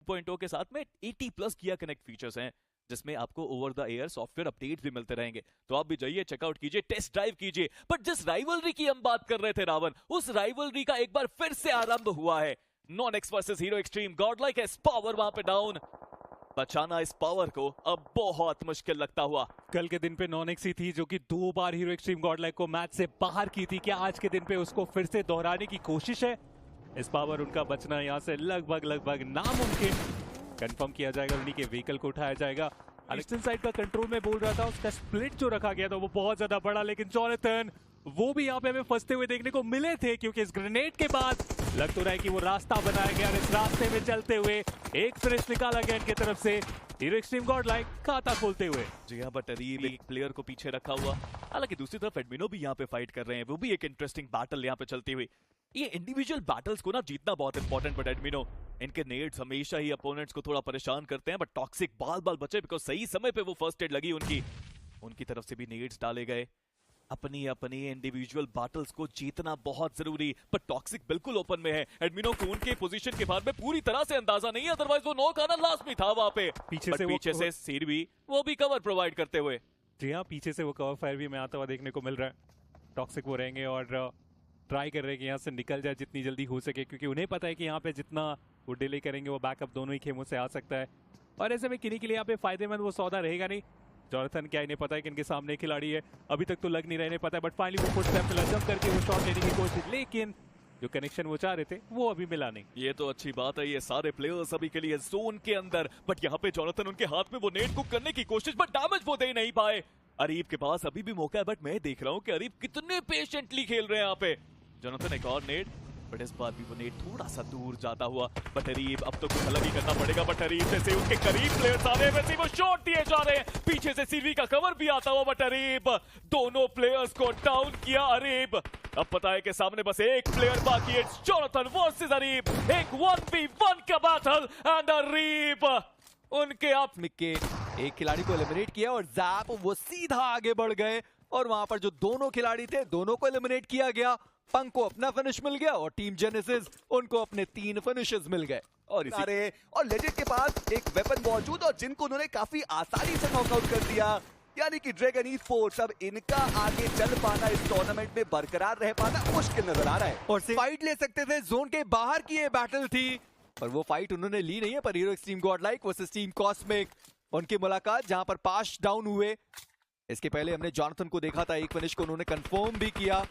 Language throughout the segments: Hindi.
2.0 के साथ में 80 प्लस किया कनेक्ट फीचर्स हैं, जिसमें आपको over the air software updates भी मिलते रहेंगे। तो आप भी जाइए, चेकआउट कीजिए, टेस्ट ड्राइव कीजिए। बट जिस राइवलरी की हम बात कर रहे थे रावण, उस राइवलरी का एक बार फिर से आरंभ हुआ है। Non x versus hero Xtreme. Godlike S power वहां पे डाउन। बचाना इस पावर को अब बहुत मुश्किल लगता हुआ। कल के दिन पे नॉन एक्स ही थी जो कि 2 बार हीरो एक्सट्रीम गॉडलाइक को मैच से बाहर की थी। क्या आज के दिन पे उसको फिर से दोहराने की कोशिश है? इस पावर उनका बचना यहाँ से लगभग नामुमकिन। कंफर्म किया जाएगा, उन्हीं के व्हीकल को उठाया जाएगा। ईस्टर्न साइड का कंट्रोल में बोल रहा था, उसका स्प्लिट जो रखा गया था वो बहुत ज्यादा बड़ा, लेकिन जॉनथन वो भी यहाँ पे हमें फंसते हुए देखने को मिले थे, क्योंकि इस ग्रेनेड के बाद लग तो रहा है कि वो रास्ता बनाया गया और इस रास्ते में चलते हुए एक फिनिश निकाला गया इनकी तरफ से। हीरो एक्सट्रीम गॉडलाइक खाता खोलते हुए। जी हाँ, बट अरीब एक प्लेयर को पीछे रखा हुआ। हालांकि दूसरी तरफ एडमिनो भी यहाँ पे फाइट कर रहे हैं, वो भी एक इंटरेस्टिंग बैटल यहाँ पे चलती हुई। ये इंडिविजुअल बैटल्स को ना जीतना बहुत इंपॉर्टेंट, बट एडमिनो इनके नेड्स हमेशा ही अपोनेंट्स को थोड़ा परेशान करते हैं। बट टॉक्सिक बाल बचे, बिकॉज सही समय पे वो फर्स्ट एड लगी उनकी तरफ से भी नेड्स डाले गए। अपनी इंडिविजुअल बैटल्स को जीतना बहुत जरूरी, पर टॉक्सिक बिल्कुल ओपन में है। एडमिनो को उनके पोजीशन के बारे में पूरी तरह से अंदाजा नहीं है, अदरवाइज वो नॉक आना लास्ट में था वहां पे। पीछे से सीरवी वो भी कवर प्रोवाइड करते हुए। जी हाँ, पीछे से वो कवर फायर भी में आता हुआ देखने को मिल रहा है। टॉक्सिक वो रहेंगे और ट्राई कर रहे हैं कि यहाँ से निकल जाए जितनी जल्दी हो सके, क्योंकि उन्हें पता है कि यहाँ पे जितना वो डिले करेंगे वो बैकअप दोनों ही खेमों से आ सकता है। और ऐसे में किन्हीं के लिए यहाँ पे फायदेमंद वो सौदा रहेगा नहीं। जॉनथन क्या इन्हें पता है कि इनके सामने खिलाड़ी है, अभी तक तो लग नहीं रहा, इन्हें पता है, बट फाइनली वो फुटस्टेप पे जंप करके वो शॉट लेने की कोशिश, लेकिन जो कनेक्शन वो चाह रहे थे वो अभी मिला नहीं। ये तो अच्छी बात है, ये सारे प्लेयर्स अभी के लिए जोन के अंदर, बट यहाँ पे जॉनथन उनके हाथ में वो नेट कुक करने की कोशिश, बट डैमेज वो दे नहीं पाए। अरीब के पास अभी भी मौका है, बट मैं देख रहा हूँ कि अरीब कितने पेशेंटली खेल रहे हैं यहाँ पे। जॉनथन एक और नेट, बट इस बार भी वो नेट थोड़ा सा दूर जाता हुआ। बट अरीब अब तो कुछ अलग ही करना पड़ेगा, बट अरीब जैसे उनके करीब प्लेयर्स आ रहे हैं वैसे वो शॉट दिए जा रहे हैं। पीछे से सीवी का कवर भी आता हुआ, बट अरीब दोनों प्लेयर्स को डाउन किया। अरीब अब पता है कि सामने बस एक प्लेयर बाकी है, जॉनथन वर्सेस अरीब। एक 1v1 का बैटल एंड अरीब उनके आप के एक खिलाड़ी को एलिमिनेट किया और जैप वो सीधा आगे बढ़ गए और वहां पर जो दोनों खिलाड़ी थे दोनों को एलिमिनेट किया गया। पंक को अपना फिनिश मिल गया और टीम जेनेसिस उनको अपने 3 फिनिशेस मिल गए। और लेजेंड के पास एक वेपन मौजूद और जिनको उन्होंने काफी आसानी से नॉकआउट कर दिया, यानी कि ड्रैगन ई स्पोर्ट्स अब इनका आगे चल पाना, इस टूर्नामेंट में बरकरार रह पाना मुश्किल नजर आ रहा है। और फाइट ले सकते थे, जोन के बाहर की ये बैटल थी, पर वो फाइट उन्होंने ली नहीं है। पर hero Xtreme Godlike versus team cosmic, उनकी मुलाकात जहां पर पाश डाउन हुए। इसके पहले हमने जॉनथन को देखा था, एक फिनिश को उन्होंने कंफर्म भी किया।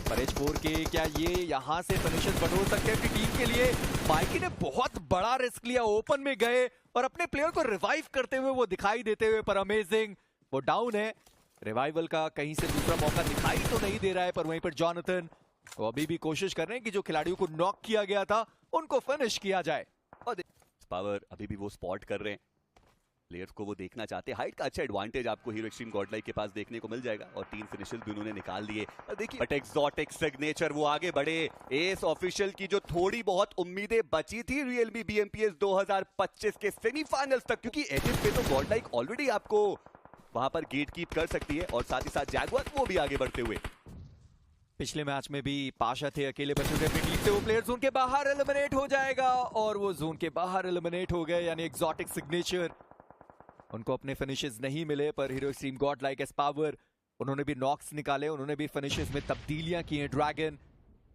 पर H4 के क्या ये यहां से फिनिशेस बटोर सकते हैं अपनी टीम के लिए? माइकी ने बहुत बड़ा रिस्क लिया, ओपन में गए और अपने प्लेयर को रिवाइव करते हुए वो दिखाई देते हुए, पर अमेजिंग वो डाउन है। रिवाइवल का कहीं से दूसरा मौका दिखाई तो नहीं दे रहा है, पर वहीं पर जॉनथन वो अभी भी कोशिश कर रहे हैं कि जो खिलाड़ियों को नॉक किया गया था उनको फिनिश किया जाए। और पावर अभी भी वो स्पॉट कर रहे हैं, प्लेयर्स को वो देखना चाहते हैं। हाइट का अच्छा एडवांटेज आपको हीरो एक्सट्रीम गॉडलाइक के पास देखने को मिल जाएगा और 3 फिनिशेस भी उन्होंने निकाल लिए। देखिए बट एक्सोटिक सिग्नेचर वो आगे बढ़े। एस ऑफिशियल की जो थोड़ी बहुत उम्मीदें बची थी रियलमी BMPS 2025 के सेमीफाइनल्स तक, क्योंकि एजिस पे तो गॉडलाइक ऑलरेडी आपको वहां पर गेट कीप कर सकती है और साथ ही साथ जैगुआर वो भी आगे बढ़ते हुए। पिछले मैच में भी पाशा थे, अकेले बचे थे अपनी टीम से, वो प्लेयर जोन के बाहर एलिमिनेट हो जाएगा और वो जोन के बाहर एलिमिनेट हो गए, यानी एक्सोटिक सिग्नेचर उनको अपने फिनिशेस नहीं मिले। पर hero Xtreme Godlike S power उन्होंने भी नॉक्स निकाले, उन्होंने भी फिनिशेस में तब्दीलियां की हैं। ड्रैगन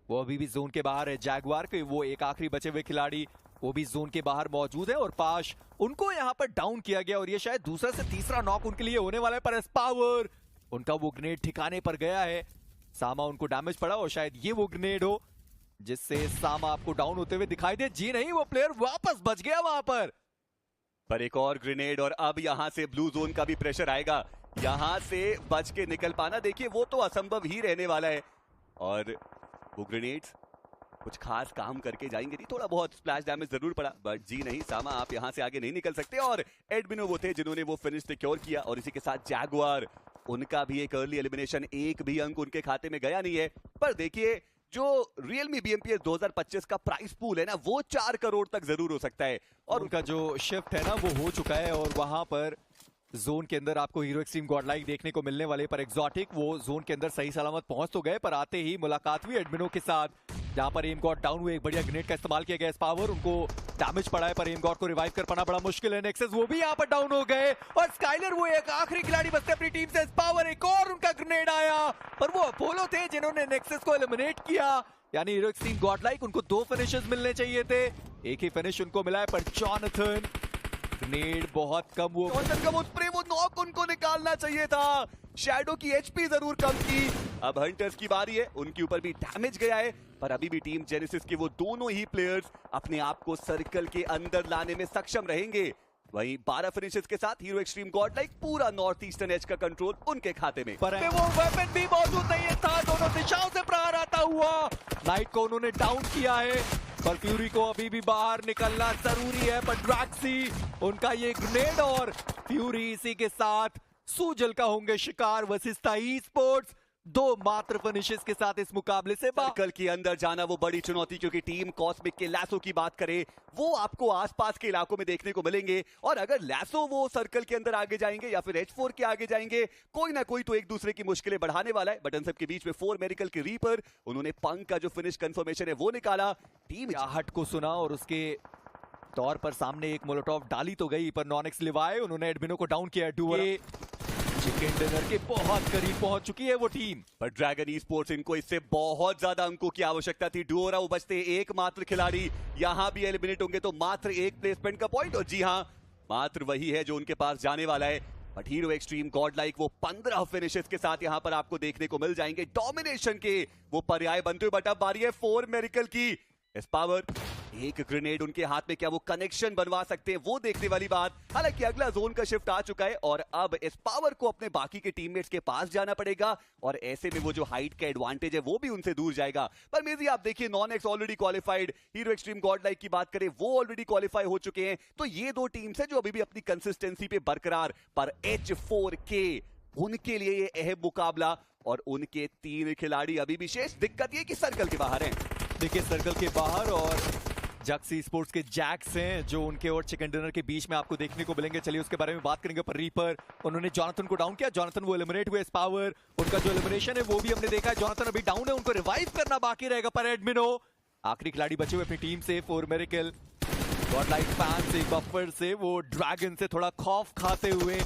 वो अभी भी जोन के बाहर है, जैगुआर के वो एक आखिरी बचे हुए खिलाड़ी वो भी जोन के बाहर मौजूद है और पाश उनको यहां पर डाउन किया गया और ये शायद दूसरा से तीसरा नॉक उनके लिए होने वाला है। पर एस पावर उनका वो ग्रेनेड ठिकाने पर गया है, सामा उनको डैमेज पड़ा और शायद ये वो ग्रेनेड हो जिससे सामा आपको डाउन होते हुए दिखाई दे। जी नहीं, वो प्लेयर वापस बच गया वहां पर एक और ग्रेनेड और अब यहां से ब्लू जोन का भी प्रेशर आएगा। यहां से बच के निकल पाना देखिए वो तो असंभव ही रहने वाला है और वो ग्रेनेड्स कुछ खास काम करके जाएंगे नहीं। थोड़ा बहुत स्प्लैश डैमेज जरूर पड़ा, बट जी नहीं सामा आप यहां से आगे नहीं निकल सकते। और एडमिनो वो थे जिन्होंने वो फिनिश सिक्योर किया और इसी के साथ जैगुआर उनका भी एक अर्ली एलिमिनेशन, एक भी अंक उनके खाते में गया नहीं है। पर देखिए जो रियलमी BMPS 2025 का प्राइस पूल है ना वो 4 करोड़ तक जरूर हो सकता है और उनका जो शिफ्ट है ना वो हो चुका है और वहां पर जोन के अंदर आपको हीरो एक्सट्रीम गॉडलाइक देखने को मिलने वाले, पर एग्जॉटिक वो जोन के अंदर सही सलामत पहुंच तो गए, पर आते ही मुलाकात हुई एडमिनो के साथ, जहां पर एम गॉड डाउन हुए। एक बढ़िया ग्रेनेड का इस्तेमाल किया गया, पावर उनको डैमेज पड़ा है, पर एम गॉड को रिवाइव कर पाना बड़ा मुश्किल है। नेक्सस वो भी यहां पर डाउन हो गए, और स्काइलर वो एक आखिरी खिलाड़ी बचते अपनी टीम से। पावर एक और उनका ग्रेनेड आया, पर वो अपोलो थे जिन्होंने नेक्सस को एलिमिनेट किया। यानी हीरो एक्सट्रीम गॉडलाइक उनको 2 फिनिशेस मिलने चाहिए थे, एक ही फिनिश उनको मिला है। पर जॉनथन ग्रेनेड बहुत कम, वो जॉनथन का वो स्प्रे, वो नॉक उनको निकालना चाहिए था। शैडो की एचपी जरूर कम की। अब हंटर्स की बारी है, उनके ऊपर भी डैमेज गया है, पर अभी भी टीम जेनेसिस के वो दोनों ही प्लेयर्स अपने आप को सर्कल के अंदर लाने में सक्षम रहेंगे। वहीं 12 फिनिशेस के साथ हीरो एक्सट्रीम गॉडलाइक पूरा नॉर्थ ईस्टर्न एज का कंट्रोल उनके खाते में। पर वो वेपन भी मौजूद नहीं था, दोनों दिशाओं से प्रहार आता हुआ। नाइट को उन्होंने डाउन किया है, पर फ्यूरी को अभी भी बाहर निकलना जरूरी है। पर ड्रैक्सी उनका ये ग्रेनेड, और फ्यूरी इसी के साथ सूजल का होंगे शिकार। वशिष्ठा ई स्पोर्ट्स 2 मात्र फिनिशेस के साथ इस मुकाबले से सर्कल के अंदर जाना वो बड़ी चुनौती, क्योंकि टीम कॉस्मिक के लैसो की बात करे वो आपको आसपास के इलाकों में देखने को मिलेंगे। और अगर लैसो वो सर्कल के अंदर आगे जाएंगे या फिर H4 के आगे जाएंगे, कोई ना कोई तो एक दूसरे की मुश्किलें बढ़ाने वाला है। बटन सब के बीच में 4 मेरिकल के रीपर, उन्होंने पंक का जो फिनिश कंफर्मेशन है वो निकाला। टीम आहट को सुना और उसके तौर पर सामने एक मोलोटॉव डाली तो गई, पर नॉनेक्स लिवाए उन्होंने एडमिनो को डाउन किया। डुअर चिकन डिनर के बहुत करीब पहुंच चुकी है वो टीम। पर ड्रैगन ई स्पोर्ट्स, इनको इससे बहुत ज्यादा अंकों की आवश्यकता थी। डुओरा बचते एकमात्र खिलाड़ी, यहां भी एलिमिनेट होंगे तो मात्र एक प्लेसमेंट का पॉइंट, और जी हां मात्र वही है जो उनके पास जाने वाला है। बट हीरो एक्सट्रीम गॉडलाइक वो 15 फिनिशेस के साथ यहां पर आपको देखने को मिल जाएंगे। डोमिनेशन के वो पर्याय बनते हुए, बट अब बारी है 4 मेरिकल की। इस पावर एक ग्रेनेड उनके हाथ में, क्या वो कनेक्शन बनवा सकते हैं, वो देखने वाली बात। हालांकि अगला जोन का शिफ्ट आ चुका है, और अब इस पावर को अपने बाकी के टीममेट्स के पास जाना पड़ेगा, और ऐसे में वो जो हाइट का एडवांटेज है वो भी उनसे दूर जाएगा। पर मेजी आप देखिए, Nonx already qualified, Hero Xtreme Godlike की बात करें वो ऑलरेडी क्वालिफाई हो चुके हैं। तो ये 2 टीम्स है जो अभी भी अपनी कंसिस्टेंसी पे बरकरार। पर H4K उनके लिए ये अहम मुकाबला, और उनके 3 खिलाड़ी अभी भी शेष। दिक्कत ये कि सर्कल के बाहर हैं। देखिए सर्कल के बाहर, और जक्सी स्पोर्ट्स के जैक्स हैं जो उनके और चिकन डिनर के बीच में आपको देखने को मिलेंगे। चलिए उसके बारे में बात करेंगे। पर रीपर उन्होंने जॉनथन को डाउन किया, जॉनथन वो एलिमिनेट हुए। पावर उनका जो एलिमिनेशन है वो भी हमने देखा है, जॉनथन अभी डाउन है, उनको रिवाइव करना बाकी रहेगा। पर एडमिनो आखिरी खिलाड़ी बचे हुए अपनी टीम से। 4 मेरिकल गॉडलाइक फैन से, बफर से, वो ड्रैगन से थोड़ा खौफ खाते हुए,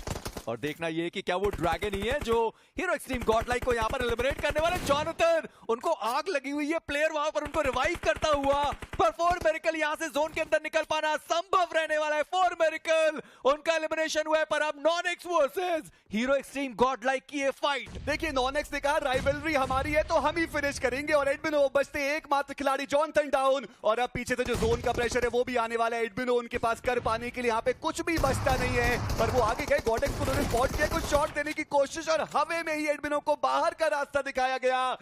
और देखना ये कि क्या वो ड्रैगन ही है जो हीरो एक्सट्रीम गॉडलाइक को यहां पर एलिमिनेट करने वाले। जॉनथन उनको आग लगी हुई है, प्लेयर वहां पर उनको रिवाइव करता हुआ। पर 4 मेरिकल यहां से जोन के अंदर निकल पाना संभव रहने वाला है। 4 मेरिकल उनका एलिमिनेशन हुआ है, पर अब नॉनेक्स वर्सेस हीरो एक्सट्रीम गॉडलाइक की ये फाइट। देखिए नॉनेक्स ने कहा राइवलरी हमारी है तो हम ही फिनिश करेंगे, और एडमिनो बचते एकमात्र खिलाड़ी जॉनथन डाउन, और अब पीछे से जो जोन का प्रेशर है वो भी आने वाला है। एडमिनो उनके पास कर पाने के लिए यहाँ पे कुछ भी बचता नहीं है, पर वो आगे गए। गॉडेक्स को उन्होंने स्पॉट किया, कुछ शॉट देने की कोशिश, और हवे में ही एडमिनो को बाहर का रास्ता दिखाया गया।